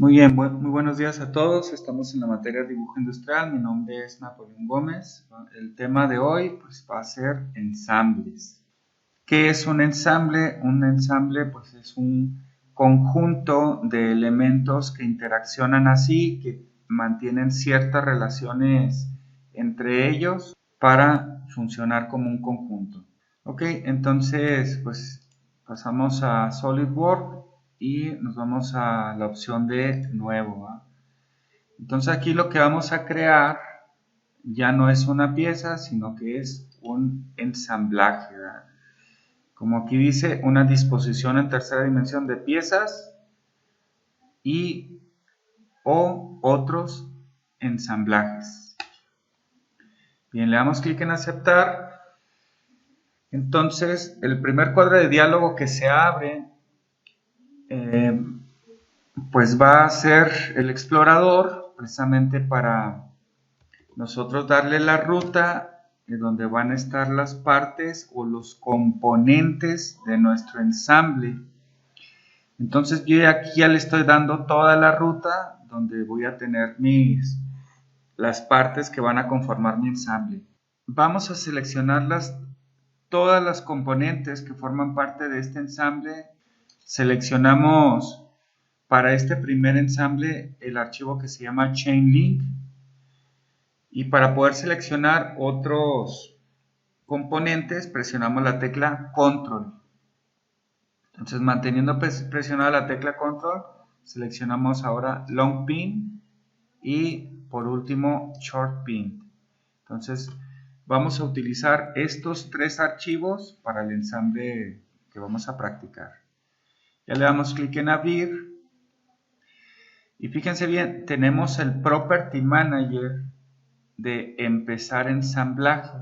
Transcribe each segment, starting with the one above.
Muy bien, muy buenos días a todos. Estamos en la materia de dibujo industrial. Mi nombre es Napoleón Gómez. El tema de hoy pues, va a ser ensambles. ¿Qué es un ensamble? Un ensamble pues, es un conjunto de elementos que interaccionan así, que mantienen ciertas relaciones entre ellos para funcionar como un conjunto. Ok, entonces pues pasamos a SolidWorks y nos vamos a la opción de nuevo, ¿va? Entonces aquí lo que vamos a crear ya no es una pieza, sino que es un ensamblaje, ¿va? Como aquí dice, una disposición en tercera dimensión de piezas y o otros ensamblajes. Bien, le damos clic en aceptar. Entonces, el primer cuadro de diálogo que se abre eh, pues va a ser el explorador, precisamente para nosotros darle la ruta donde van a estar las partes o los componentes de nuestro ensamble. Entonces yo aquí ya le estoy dando toda la ruta donde voy a tener las partes que van a conformar mi ensamble. Vamos a seleccionar todas las componentes que forman parte de este ensamble. Seleccionamos para este primer ensamble el archivo que se llama Chainlink, y para poder seleccionar otros componentes presionamos la tecla Control. Entonces, manteniendo presionada la tecla Control, seleccionamos ahora Long Pin y por último Short Pin. Entonces vamos a utilizar estos tres archivos para el ensamble que vamos a practicar. Ya le damos clic en abrir. Y fíjense bien, tenemos el Property Manager de empezar ensamblaje.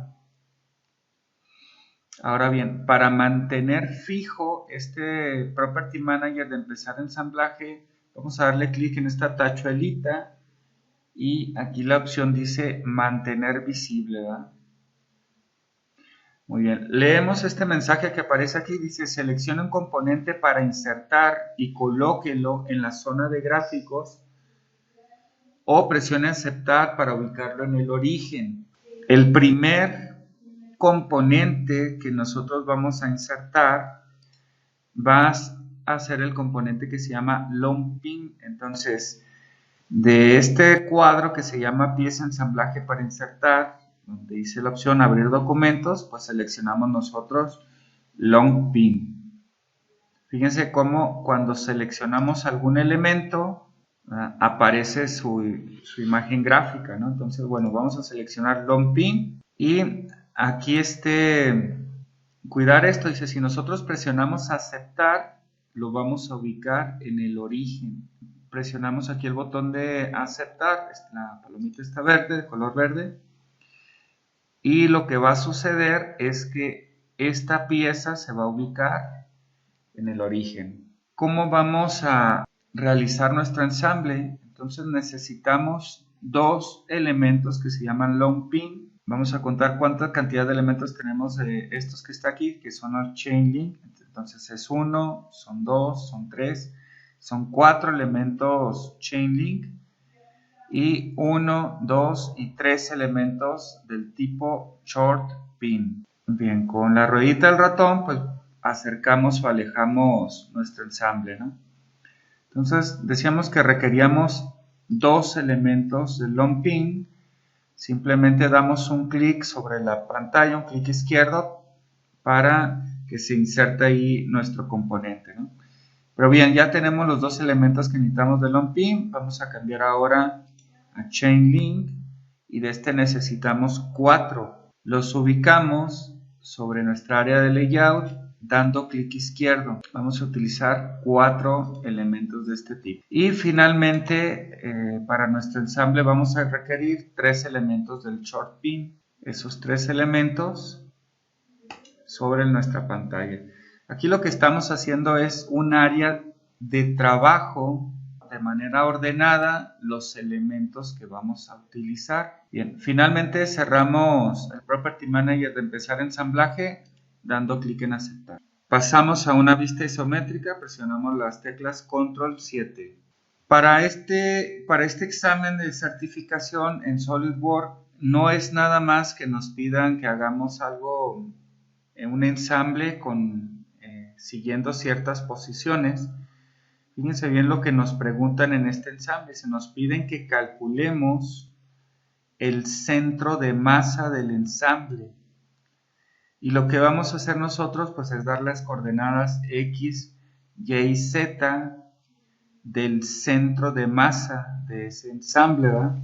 Ahora bien, para mantener fijo este Property Manager de empezar ensamblaje, vamos a darle clic en esta tachuelita y aquí la opción dice mantener visible, ¿verdad? Muy bien, leemos este mensaje que aparece aquí, dice seleccione un componente para insertar y colóquelo en la zona de gráficos o presione aceptar para ubicarlo en el origen. El primer componente que nosotros vamos a insertar va a ser el componente que se llama Long Pin. Entonces, de este cuadro que se llama pieza ensamblaje para insertar, donde dice la opción abrir documentos, pues seleccionamos nosotros Long Pin. Fíjense cómo cuando seleccionamos algún elemento, aparece su imagen gráfica, ¿no? Entonces, bueno, vamos a seleccionar Long Pin y aquí cuidar esto, dice, si nosotros presionamos aceptar, lo vamos a ubicar en el origen. Presionamos aquí el botón de aceptar, la palomita está verde, de color verde, y lo que va a suceder es que esta pieza se va a ubicar en el origen. ¿Cómo vamos a realizar nuestro ensamble? Entonces necesitamos dos elementos que se llaman long pin. Vamos a contar cuánta cantidad de elementos tenemos de estos que está aquí, que son los chain link. Entonces es 1, son 2, son 3, son 4 elementos chain link y 1, 2 y 3 elementos del tipo short pin. Bien, con la ruedita del ratón pues acercamos o alejamos nuestro ensamble, ¿no? Entonces decíamos que requeríamos dos elementos de long pin. Simplemente damos un clic sobre la pantalla, un clic izquierdo, para que se inserte ahí nuestro componente, ¿no? Pero bien, ya tenemos los dos elementos que necesitamos de long pin. Vamos a cambiar ahora a chain link y de este necesitamos 4. Los ubicamos sobre nuestra área de layout dando clic izquierdo. Vamos a utilizar 4 elementos de este tipo. Y finalmente, para nuestro ensamble vamos a requerir 3 elementos del short pin. Esos 3 elementos sobre nuestra pantalla. Aquí lo que estamos haciendo es un área de trabajo de manera ordenada los elementos que vamos a utilizar. Bien, finalmente cerramos el Property Manager de empezar ensamblaje dando clic en aceptar. Pasamos a una vista isométrica, presionamos las teclas Control 7. Para este examen de certificación en SolidWorks no es nada más que nos pidan que hagamos algo en un ensamble siguiendo ciertas posiciones. Fíjense bien lo que nos preguntan en este ensamble. Se nos piden que calculemos el centro de masa del ensamble. Y lo que vamos a hacer nosotros pues es dar las coordenadas X, Y y Z del centro de masa de ese ensamble, ¿verdad?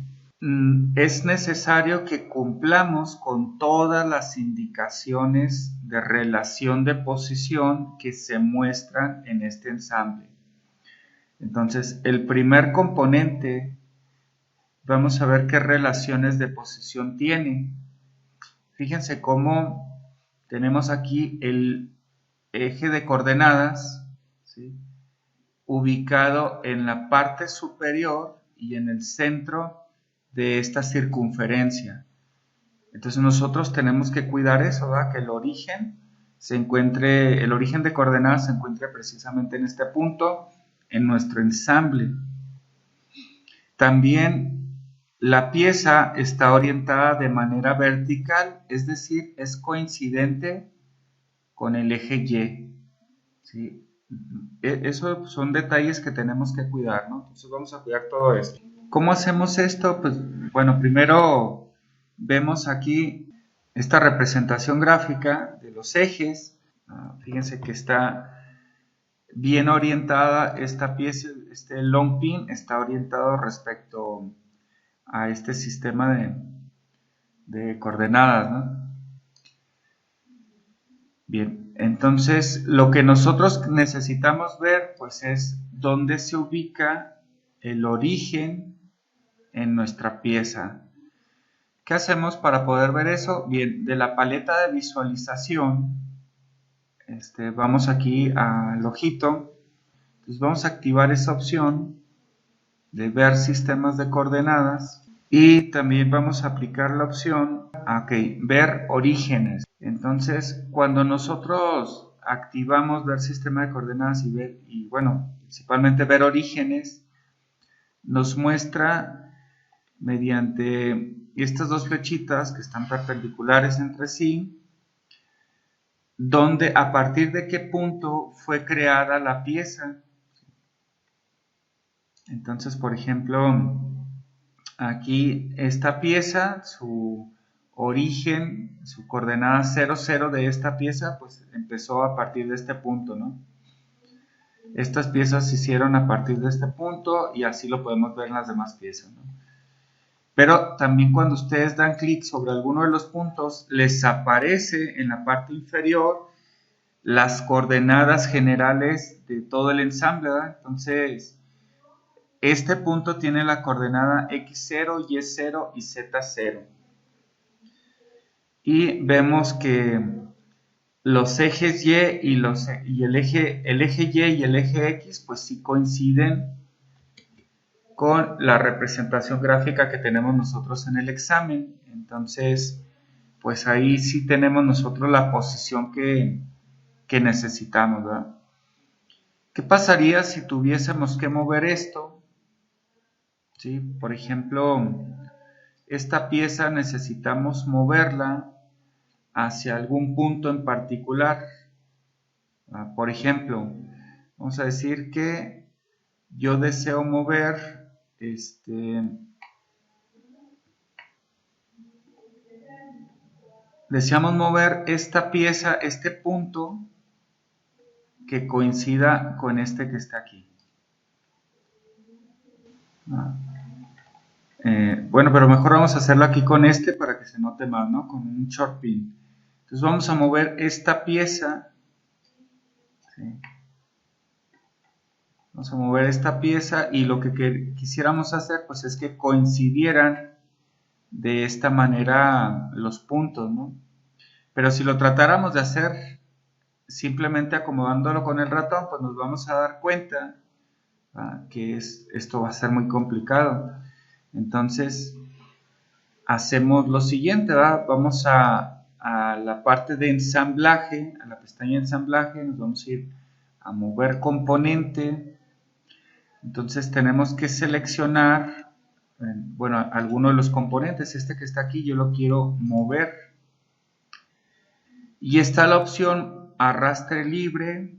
Es necesario que cumplamos con todas las indicaciones de relación de posición que se muestran en este ensamble. Entonces, el primer componente, vamos a ver qué relaciones de posición tiene. Fíjense cómo tenemos aquí el eje de coordenadas, ¿sí?, ubicado en la parte superior y en el centro de esta circunferencia. Entonces nosotros tenemos que cuidar eso, ¿verdad? Que el origen de coordenadas se encuentre precisamente en este punto, en nuestro ensamble. También la pieza está orientada de manera vertical, es decir, es coincidente con el eje Y, ¿sí? Eso son detalles que tenemos que cuidar, ¿no? Entonces vamos a cuidar todo esto. ¿Cómo hacemos esto? Pues bueno, primero vemos aquí esta representación gráfica de los ejes. Fíjense que está bien orientada esta pieza, este long pin está orientado respecto a este sistema de coordenadas, ¿no? Bien, entonces lo que nosotros necesitamos ver pues es dónde se ubica el origen en nuestra pieza. ¿Qué hacemos para poder ver eso? Bien, de la paleta de visualización, vamos aquí al ojito, entonces vamos a activar esa opción de ver sistemas de coordenadas y también vamos a aplicar la opción, ver orígenes. Entonces, cuando nosotros activamos ver sistema de coordenadas y bueno, principalmente ver orígenes, nos muestra mediante estas dos flechitas que están perpendiculares entre sí, a partir de qué punto fue creada la pieza. Entonces, por ejemplo, aquí esta pieza, su origen, su coordenada 00 de esta pieza, pues empezó a partir de este punto, ¿no? Estas piezas se hicieron a partir de este punto y así lo podemos ver en las demás piezas, ¿no? Pero también cuando ustedes dan clic sobre alguno de los puntos, les aparece en la parte inferior las coordenadas generales de todo el ensamble, ¿verdad? Entonces, este punto tiene la coordenada X0, Y0 y Z0. Y vemos que los ejes Y y el eje Y y el eje X pues sí coinciden con la representación gráfica que tenemos nosotros en el examen. Entonces, pues ahí sí tenemos nosotros la posición que necesitamos, ¿verdad? ¿Qué pasaría si tuviésemos que mover esto? ¿Sí? Por ejemplo, esta pieza necesitamos moverla hacia algún punto en particular. Por ejemplo, vamos a decir que yo deseo mover deseamos mover esta pieza, este punto que coincida con este que está aquí. Bueno, pero mejor vamos a hacerlo aquí con este para que se note más, ¿no? Con un short pin. Entonces vamos a mover esta pieza. ¿Sí? Vamos a mover esta pieza y lo que quisiéramos hacer pues es que coincidieran de esta manera los puntos, ¿no? Pero si lo tratáramos de hacer simplemente acomodándolo con el ratón, pues nos vamos a dar cuenta que esto va a ser muy complicado. Entonces hacemos lo siguiente, ¿verdad? Vamos a la parte de ensamblaje, a la pestaña de ensamblaje, nos vamos a ir a mover componente. Entonces tenemos que seleccionar, bueno, alguno de los componentes. Este que está aquí yo lo quiero mover. Y está la opción arrastre libre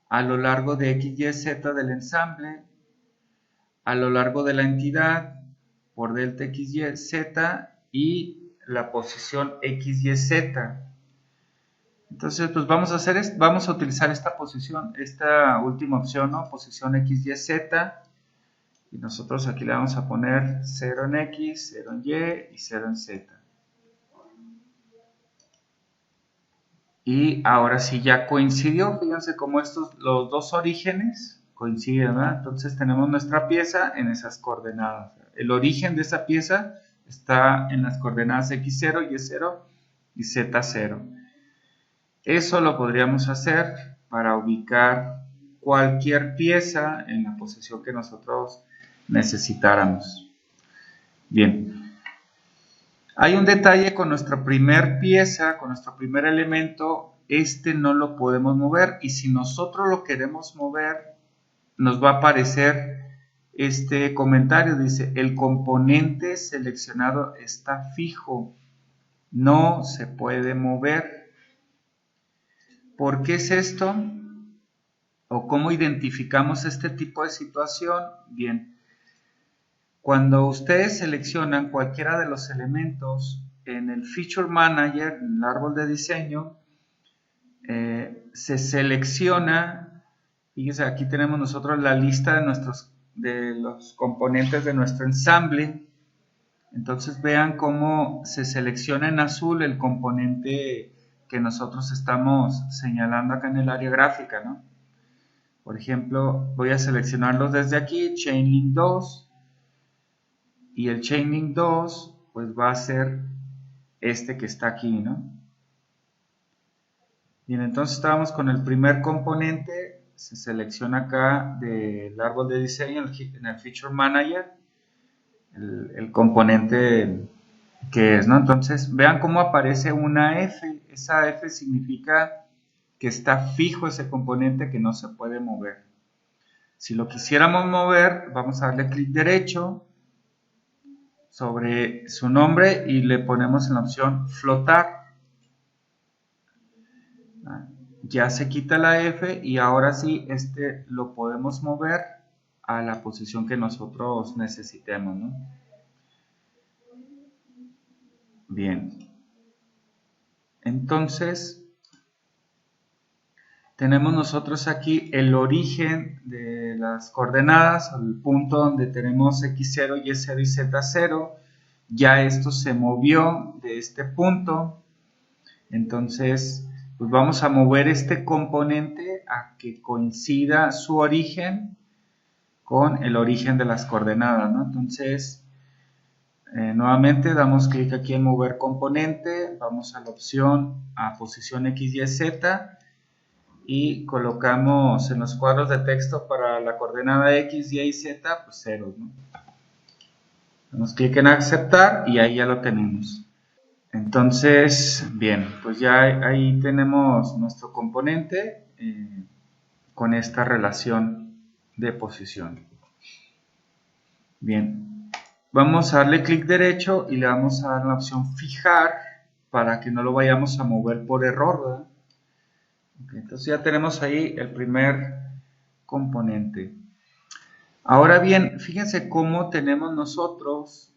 a lo largo de X, Y, Z del ensamble, a lo largo de la entidad, por delta X, Y, Z y la posición X, Y, Z. Entonces, pues vamos a utilizar esta posición, esta última opción, ¿no? Posición X, Y, Z. Y nosotros aquí le vamos a poner 0 en X, 0 en Y y 0 en Z. Y ahora sí ya coincidió, fíjense cómo los dos orígenes coinciden, ¿verdad? Entonces tenemos nuestra pieza en esas coordenadas. El origen de esa pieza está en las coordenadas X0, Y0 y Z0. Eso lo podríamos hacer para ubicar cualquier pieza en la posición que nosotros necesitáramos. Bien. Hay un detalle con nuestra primer pieza, con nuestro primer elemento, este no lo podemos mover y si nosotros lo queremos mover, nos va a aparecer este comentario, dice, el componente seleccionado está fijo, no se puede mover. ¿Por qué es esto? ¿O cómo identificamos este tipo de situación? Bien. Cuando ustedes seleccionan cualquiera de los elementos en el Feature Manager, en el árbol de diseño, se selecciona, fíjense, aquí tenemos nosotros la lista de los componentes de nuestro ensamble. Entonces vean cómo se selecciona en azul el componente que nosotros estamos señalando acá en el área gráfica, ¿no? Por ejemplo, voy a seleccionarlos desde aquí, Chainlink 2. Y el Chainlink 2, pues va a ser este que está aquí, ¿no? Bien, entonces estábamos con el primer componente, se selecciona acá del árbol de diseño en el Feature Manager, el componente que es, ¿no? Entonces, vean cómo aparece una F, esa F significa que está fijo ese componente que no se puede mover. Si lo quisiéramos mover, vamos a darle clic derecho sobre su nombre y le ponemos en la opción flotar. Ya se quita la F y ahora sí este lo podemos mover a la posición que nosotros necesitemos, ¿no? Bien. Entonces, tenemos nosotros aquí el origen de las coordenadas, el punto donde tenemos X0, Y0 y Z0. Ya esto se movió de este punto. Entonces, pues vamos a mover este componente a que coincida su origen con el origen de las coordenadas, ¿no? Entonces, nuevamente damos clic aquí en mover componente, vamos a la opción a posición X, Y, Z y colocamos en los cuadros de texto para la coordenada X, Y y Z, pues ceros, ¿no? Damos clic en aceptar y ahí ya lo tenemos. Entonces, bien, pues ya ahí tenemos nuestro componente con esta relación de posición. Bien, vamos a darle clic derecho y le vamos a dar la opción fijar para que no lo vayamos a mover por error, ¿verdad? Okay, entonces ya tenemos ahí el primer componente. Ahora bien, fíjense cómo tenemos nosotros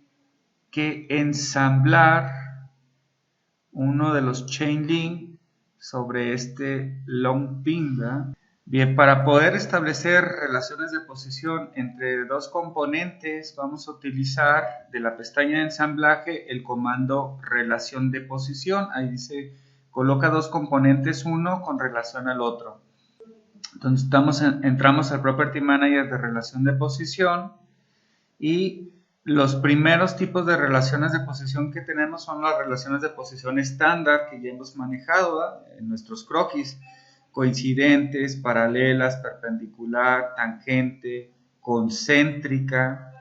que ensamblar uno de los Chainlink sobre este long pin, ¿verdad? Bien, para poder establecer relaciones de posición entre dos componentes, vamos a utilizar de la pestaña de ensamblaje el comando relación de posición. Ahí dice, coloca dos componentes, uno con relación al otro. Entonces entramos al Property Manager de relación de posición y los primeros tipos de relaciones de posición que tenemos son las relaciones de posición estándar que ya hemos manejado, ¿verdad? En nuestros croquis, coincidentes, paralelas, perpendicular, tangente, concéntrica.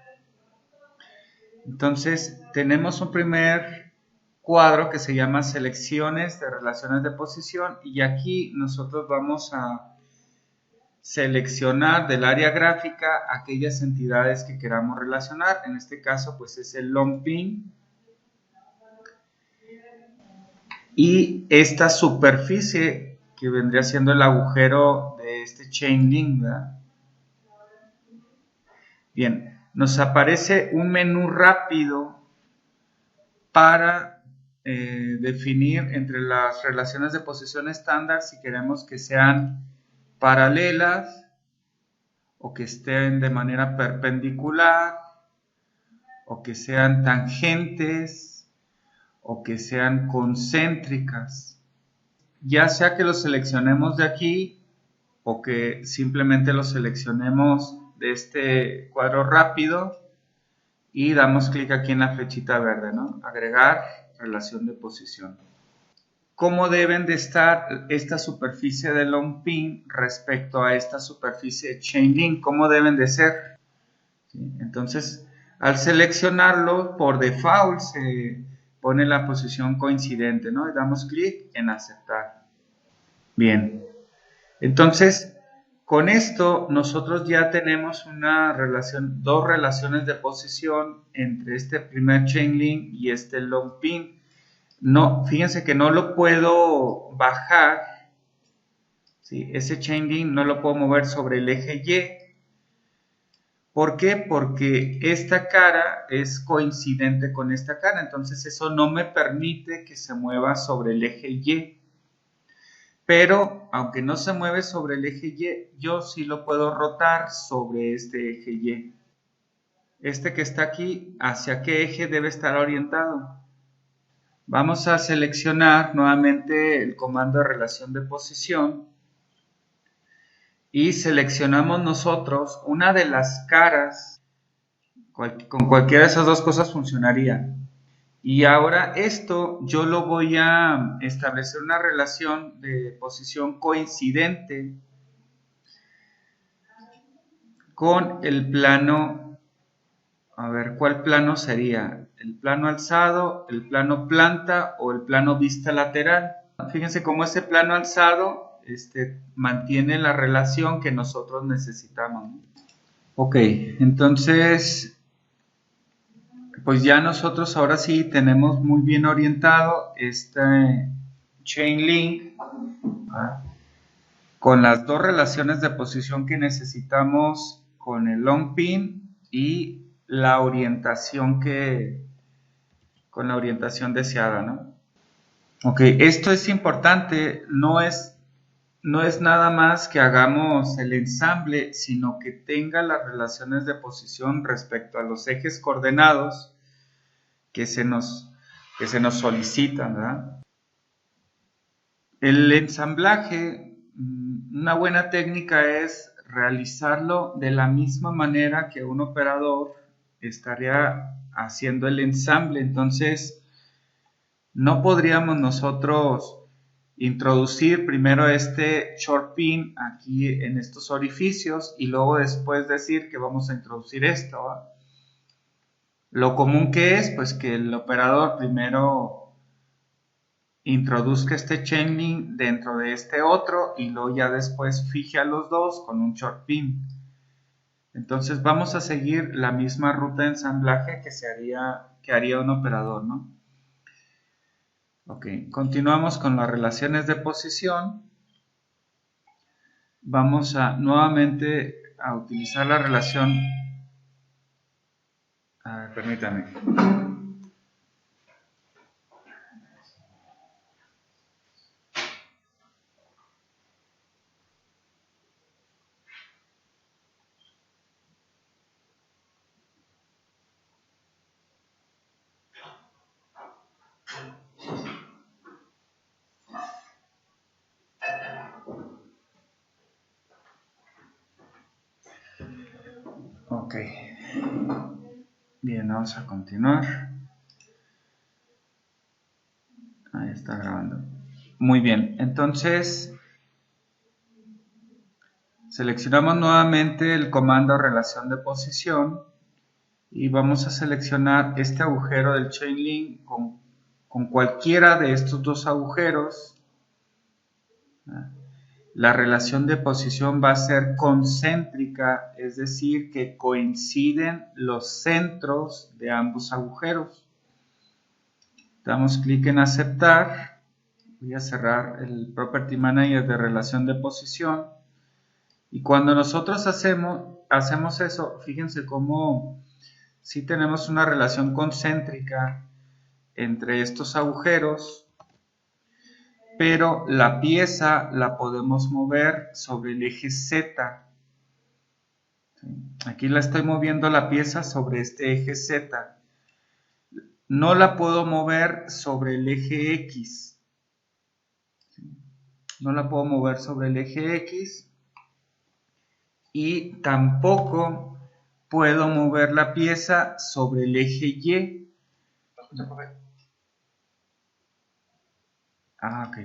Entonces tenemos un primer cuadro que se llama selecciones de relaciones de posición y aquí nosotros vamos a seleccionar del área gráfica aquellas entidades que queramos relacionar. En este caso pues es el long pin y esta superficie que vendría siendo el agujero de este chain link, ¿verdad? Bien, nos aparece un menú rápido para definir entre las relaciones de posición estándar si queremos que sean paralelas o que estén de manera perpendicular o que sean tangentes o que sean concéntricas. Ya sea que los seleccionemos de aquí o que simplemente los seleccionemos de este cuadro rápido y damos clic aquí en la flechita verde, ¿no? Agregar relación de posición. ¿Cómo deben de estar esta superficie de long pin respecto a esta superficie de chain link? ¿Cómo deben de ser? ¿Sí? Entonces, al seleccionarlo, por default se pone la posición coincidente, ¿no? Y damos clic en aceptar. Bien. Entonces, con esto nosotros ya tenemos una relación, dos relaciones de posición entre este primer chain link y este long pin. No, fíjense que no lo puedo bajar, ¿sí? Ese chain link no lo puedo mover sobre el eje Y. ¿Por qué? Porque esta cara es coincidente con esta cara, entonces eso no me permite que se mueva sobre el eje Y. Pero, aunque no se mueve sobre el eje Y, yo sí lo puedo rotar sobre este eje Y. Este que está aquí, ¿hacia qué eje debe estar orientado? Vamos a seleccionar nuevamente el comando de relación de posición y seleccionamos nosotros una de las caras, con cualquiera de esas dos cosas funcionaría. Y ahora esto yo lo voy a establecer una relación de posición coincidente con el plano, a ver, ¿cuál plano sería? ¿El plano alzado, el plano planta o el plano vista lateral? Fíjense cómo ese plano alzado mantiene la relación que nosotros necesitamos. Ok, entonces, pues ya nosotros ahora sí tenemos muy bien orientado este chain link, ¿verdad?, con las dos relaciones de posición que necesitamos con el long pin y la orientación con la orientación deseada, ¿no? Ok, esto es importante, no es nada más que hagamos el ensamble, sino que tenga las relaciones de posición respecto a los ejes coordenados que se nos solicitan, ¿verdad? El ensamblaje, una buena técnica es realizarlo de la misma manera que un operador estaría haciendo el ensamble. Entonces, no podríamos nosotros introducir primero este short pin aquí en estos orificios y luego después decir que vamos a introducir esto, ¿va? Lo común que es, pues, que el operador primero introduzca este chain link dentro de este otro y luego ya después fije a los dos con un short pin. Entonces vamos a seguir la misma ruta de ensamblaje que haría un operador, ¿no? Ok, continuamos con las relaciones de posición. Vamos a nuevamente a utilizar la relación. Permítame. Ok. Bien, vamos a continuar. Ahí está grabando. Muy bien, entonces seleccionamos nuevamente el comando relación de posición y vamos a seleccionar este agujero del chain link con cualquiera de estos dos agujeros. la relación de posición va a ser concéntrica, es decir, que coinciden los centros de ambos agujeros. Damos clic en aceptar. Voy a cerrar el Property Manager de relación de posición. Y cuando nosotros hacemos eso, fíjense cómo sí tenemos una relación concéntrica entre estos agujeros, pero la pieza la podemos mover sobre el eje Z. Aquí la estoy moviendo la pieza sobre este eje Z. No la puedo mover sobre el eje X. No la puedo mover sobre el eje X. Y tampoco puedo mover la pieza sobre el eje Y. Ah, ok.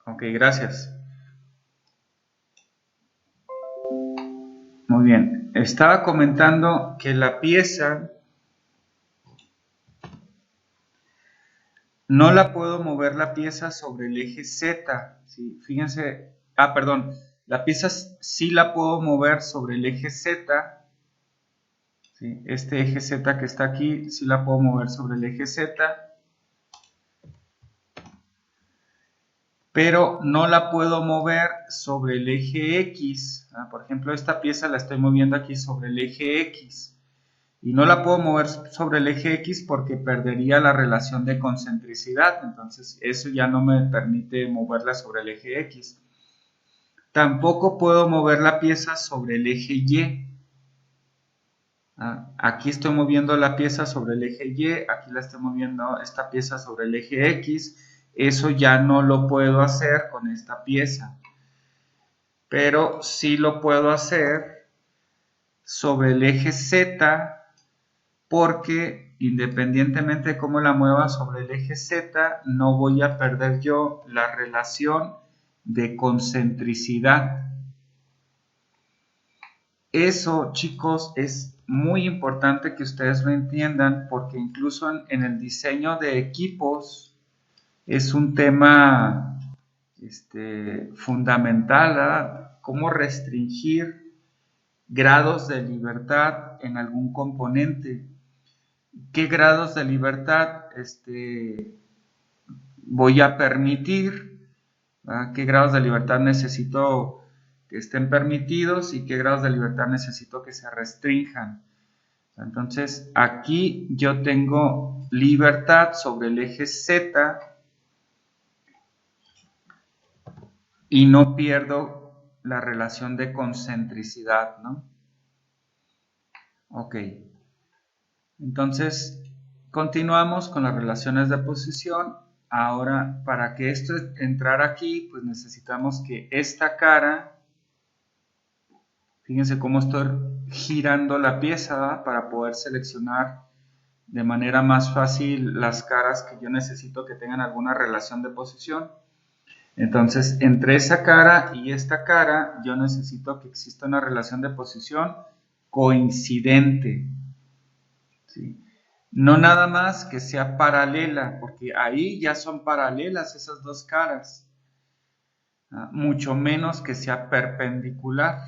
Ok, gracias. Muy bien. Estaba comentando que la pieza no la puedo mover la pieza sobre el eje Z. ¿Sí? Fíjense. Ah, perdón. La pieza sí la puedo mover sobre el eje Z. ¿Sí? Este eje Z que está aquí, sí la puedo mover sobre el eje Z. Pero no la puedo mover sobre el eje X. Por ejemplo, esta pieza la estoy moviendo aquí sobre el eje X. Y no la puedo mover sobre el eje X porque perdería la relación de concentricidad. Entonces, eso ya no me permite moverla sobre el eje X. Tampoco puedo mover la pieza sobre el eje Y. Aquí estoy moviendo la pieza sobre el eje Y, aquí la estoy moviendo esta pieza sobre el eje X. Eso ya no lo puedo hacer con esta pieza, pero sí lo puedo hacer sobre el eje Z, porque independientemente de cómo la mueva sobre el eje Z, no voy a perder yo la relación de concentricidad. Eso, chicos, es muy importante que ustedes lo entiendan, porque incluso en el diseño de equipos es un tema fundamental, ¿verdad? Cómo restringir grados de libertad en algún componente. ¿Qué grados de libertad voy a permitir? ¿Verdad? ¿Qué grados de libertad necesito que estén permitidos y qué grados de libertad necesito que se restrinjan? Entonces, aquí yo tengo libertad sobre el eje Z y no pierdo la relación de concentricidad, ¿no? Ok. Entonces, continuamos con las relaciones de posición. Ahora, para que esto entrara aquí, pues necesitamos que esta cara, fíjense cómo estoy girando la pieza, ¿verdad? Para poder seleccionar de manera más fácil las caras que yo necesito que tengan alguna relación de posición. Entonces, entre esa cara y esta cara, yo necesito que exista una relación de posición coincidente. ¿Sí? No nada más que sea paralela, porque ahí ya son paralelas esas dos caras. Mucho menos que sea perpendicular.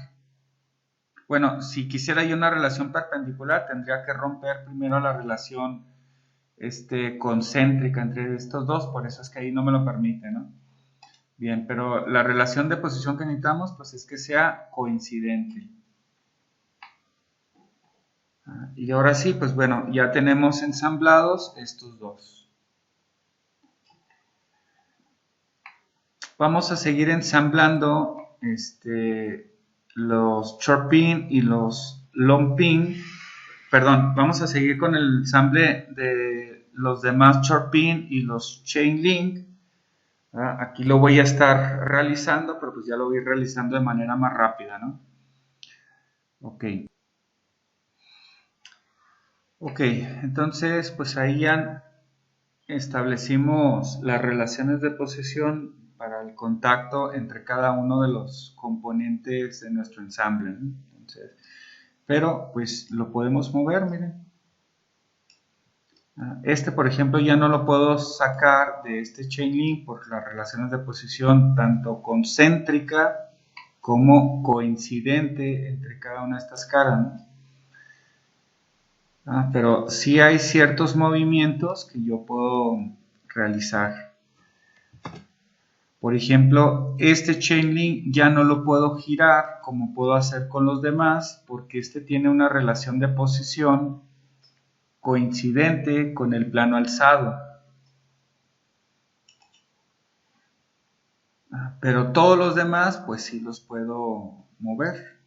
Bueno, si quisiera yo una relación perpendicular, tendría que romper primero la relación concéntrica entre estos dos, por eso es que ahí no me lo permite, ¿no? Bien, pero la relación de posición que necesitamos, pues es que sea coincidente. Y ahora sí, pues bueno, ya tenemos ensamblados estos dos. Vamos a seguir ensamblando los short pin y los long pin. Perdón, vamos a seguir con el ensamble de los demás short pin y los chain link. Aquí lo voy a estar realizando, pero pues ya lo voy realizando de manera más rápida, ¿no? Ok. Ok, entonces pues ahí ya establecimos las relaciones de posición para el contacto entre cada uno de los componentes de nuestro ensamble, ¿no? Entonces, pero pues lo podemos mover, miren. Este, por ejemplo, ya no lo puedo sacar de este chain link por las relaciones de posición tanto concéntrica como coincidente entre cada una de estas caras, ¿no? Pero sí hay ciertos movimientos que yo puedo realizar. Por ejemplo, este chain link ya no lo puedo girar como puedo hacer con los demás porque este tiene una relación de posición coincidente con el plano alzado. Pero todos los demás, pues sí los puedo mover.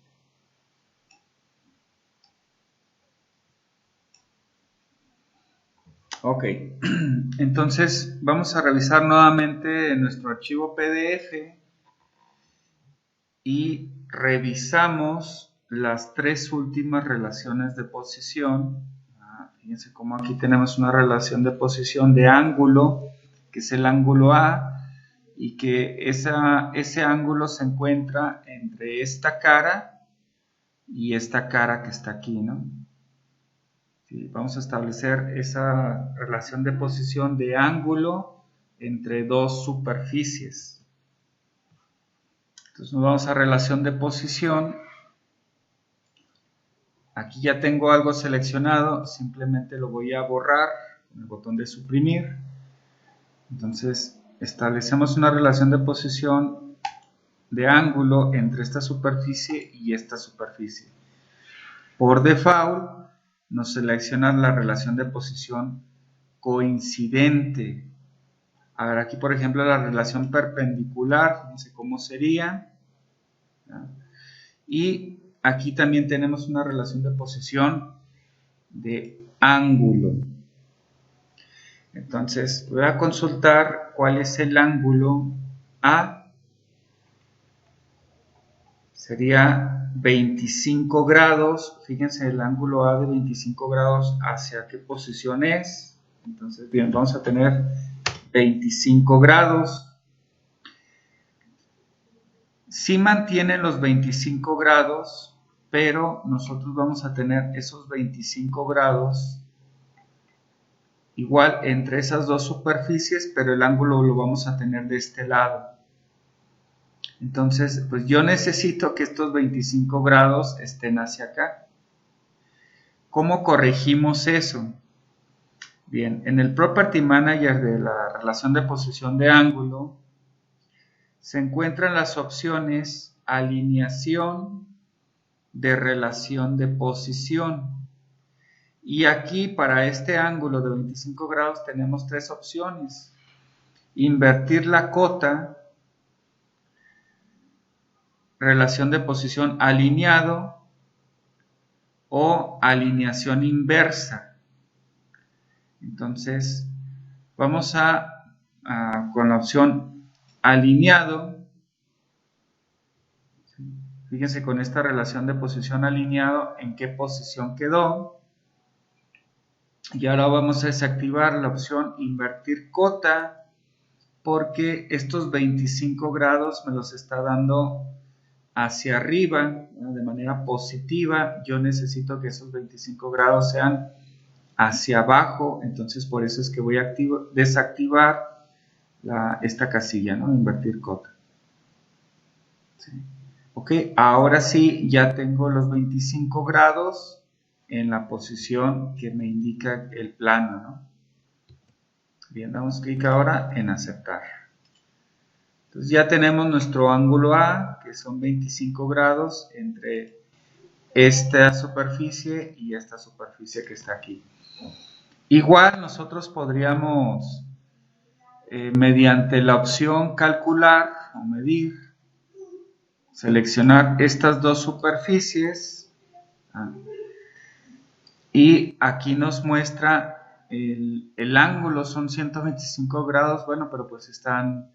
Ok, entonces vamos a revisar nuevamente nuestro archivo PDF y revisamos las tres últimas relaciones de posición. Fíjense cómo aquí tenemos una relación de posición de ángulo, que es el ángulo A, y que ese ángulo se encuentra entre esta cara y esta cara que está aquí, ¿no? Sí, vamos a establecer esa relación de posición de ángulo entre dos superficies. Entonces nos vamos a relación de posición. Aquí ya tengo algo seleccionado, simplemente lo voy a borrar con el botón de suprimir. Entonces establecemos una relación de posición de ángulo entre esta superficie y esta superficie. Por default nos selecciona la relación de posición coincidente. A ver, aquí por ejemplo la relación perpendicular, fíjense cómo sería. Y aquí también tenemos una relación de posición de ángulo. Entonces voy a consultar cuál es el ángulo A. Sería 25 grados. Fíjense el ángulo A de 25 grados hacia qué posición es. Entonces, bien, vamos a tener 25 grados. Sí mantiene los 25 grados, pero nosotros vamos a tener esos 25 grados igual entre esas dos superficies, pero el ángulo lo vamos a tener de este lado. Entonces, pues yo necesito que estos 25 grados estén hacia acá. ¿Cómo corregimos eso? Bien, en el Property Manager de la relación de posición de ángulo se encuentran las opciones alineación de relación de posición. Y aquí para este ángulo de 25 grados tenemos tres opciones. Invertir la cota, relación de posición alineado o alineación inversa. Entonces vamos con la opción alineado. Fíjense con esta relación de posición alineado en qué posición quedó. Y ahora vamos a desactivar la opción invertir cota porque estos 25 grados me los está dando hacia arriba, ¿no? De manera positiva. Yo necesito que esos 25 grados sean hacia abajo, entonces por eso es que voy a desactivar esta casilla, ¿no? Invertir cota. ¿Sí? Ok, ahora sí ya tengo los 25 grados en la posición que me indica el plano, ¿no? Bien, damos clic ahora en aceptar. Entonces ya tenemos nuestro ángulo A, que son 25 grados entre esta superficie y esta superficie que está aquí. Igual nosotros podríamos, mediante la opción calcular o medir, seleccionar estas dos superficies y aquí nos muestra el ángulo, son 125 grados, bueno, pero pues están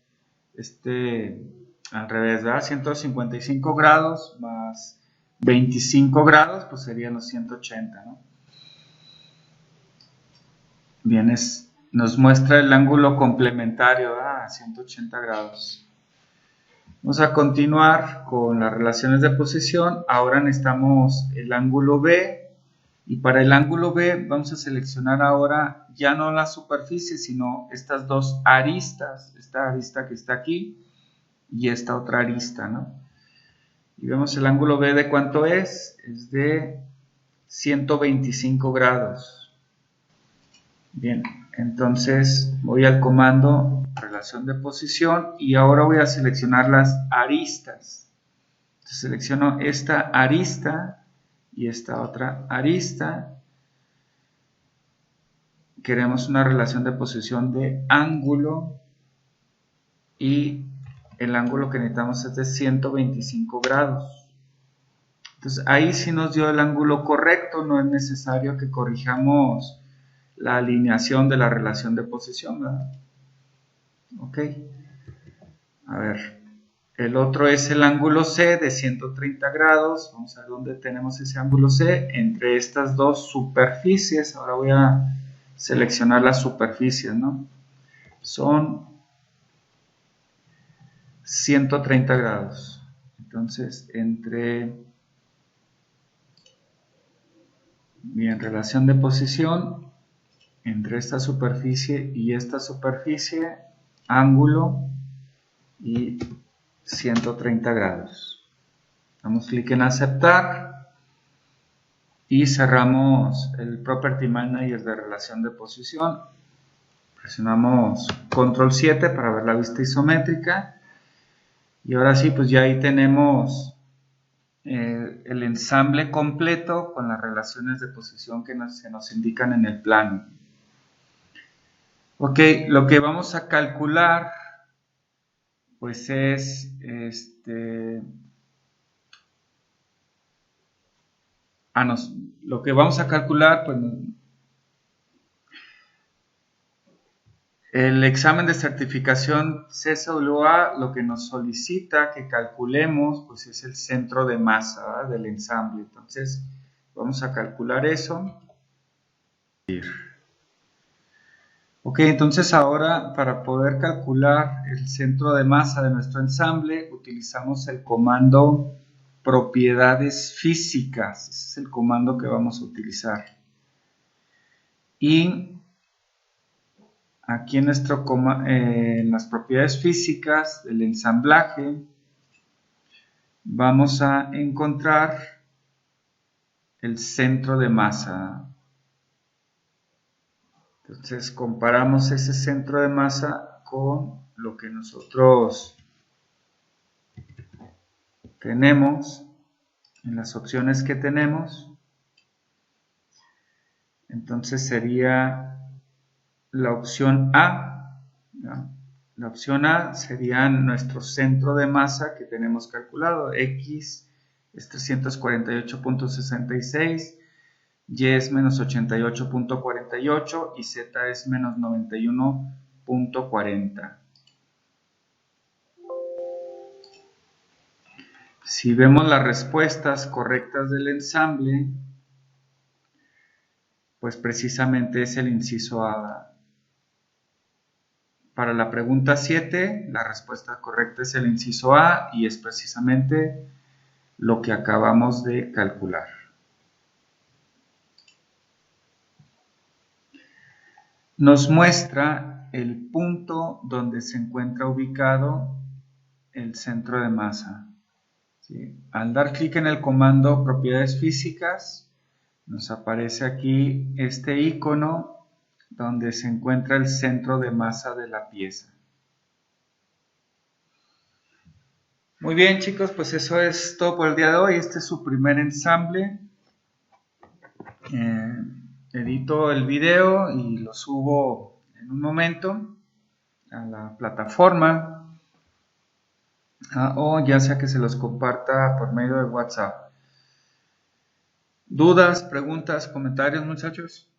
al revés, ¿verdad? 155 grados más 25 grados, pues serían los 180, ¿no? Bien, nos muestra el ángulo complementario a 180 grados. Vamos a continuar con las relaciones de posición. Ahora necesitamos el ángulo B. Y para el ángulo B vamos a seleccionar ahora ya no la superficie, sino estas dos aristas, esta arista que está aquí y esta otra arista, ¿no? Y vemos el ángulo B de cuánto es de 125 grados. Bien, entonces voy al comando relación de posición y ahora voy a seleccionar las aristas. Entonces selecciono esta arista y esta otra arista. Queremos una relación de posición de ángulo y el ángulo que necesitamos es de 125 grados. Entonces ahí sí nos dio el ángulo correcto, no es necesario que corrijamos la alineación de la relación de posición, ¿verdad? Ok. A ver, el otro es el ángulo C de 130 grados. Vamos a ver dónde tenemos ese ángulo C. Entre estas dos superficies. Ahora voy a seleccionar las superficies, ¿no? Son 130 grados. Entonces, bien, relación de posición entre esta superficie y esta superficie, ángulo y 130 grados. Damos clic en aceptar y cerramos el Property Manager de relación de posición. Presionamos Control 7 para ver la vista isométrica. Y ahora sí, pues ya ahí tenemos el ensamble completo con las relaciones de posición que se nos indican en el plano. Ok, lo que vamos a calcular pues es lo que vamos a calcular, pues el examen de certificación CSWA lo que nos solicita que calculemos pues es el centro de masa, ¿verdad?, del ensamble. Entonces vamos a calcular eso. Ok, entonces ahora para poder calcular el centro de masa de nuestro ensamble utilizamos el comando propiedades físicas. Ese es el comando que vamos a utilizar. Y aquí en las propiedades físicas del ensamblaje vamos a encontrar el centro de masa. Entonces comparamos ese centro de masa con lo que nosotros tenemos en las opciones que tenemos. Entonces sería la opción A, ¿no? La opción A sería nuestro centro de masa que tenemos calculado. X es 348.66, Y es menos 88.48 y Z es menos 91.40. Si vemos las respuestas correctas del ensamble, pues precisamente es el inciso A. Para la pregunta 7, la respuesta correcta es el inciso A y es precisamente lo que acabamos de calcular. Nos muestra el punto donde se encuentra ubicado el centro de masa. ¿Sí? Al dar clic en el comando propiedades físicas, nos aparece aquí este icono donde se encuentra el centro de masa de la pieza. Muy bien, chicos, pues eso es todo por el día de hoy. Este es su primer ensamble. Edito el video y lo subo en un momento a la plataforma, o ya sea que se los comparta por medio de WhatsApp. ¿Dudas, preguntas, comentarios, muchachos?